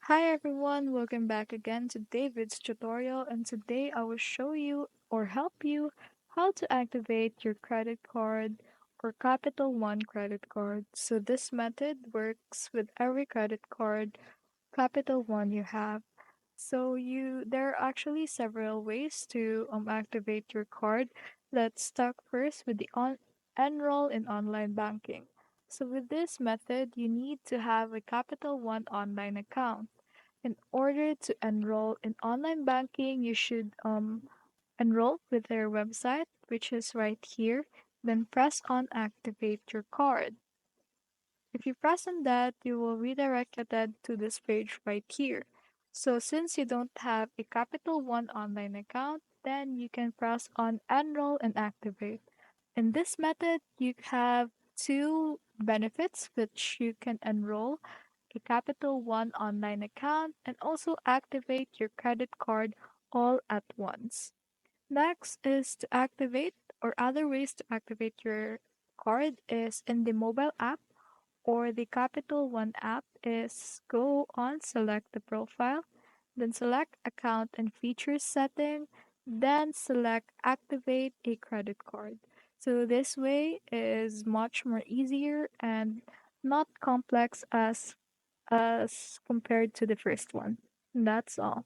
Hi everyone, welcome back again to David's tutorial, and today I will show you or help you how to activate your credit card or Capital One credit card. So this method works with every credit card Capital One you have. There are actually several ways to activate your card. Let's start first with the enroll in online banking. So with this method, you need to have a Capital One online account. In order to enroll in online banking, you should enroll with their website, which is right here. Then press on activate your card. If you press on that, you will redirect to this page right here. So since you don't have a Capital One online account, then you can press on enroll and activate. In this method, you have two benefits which you can enroll a Capital One online account and also activate your credit card all at once. Next is to activate or other ways to activate your card is in the mobile app or the Capital One app is go on select the profile, then select account and features setting, then select activate a credit card. So this way is much more easier and not complex as compared to the first one. That's all.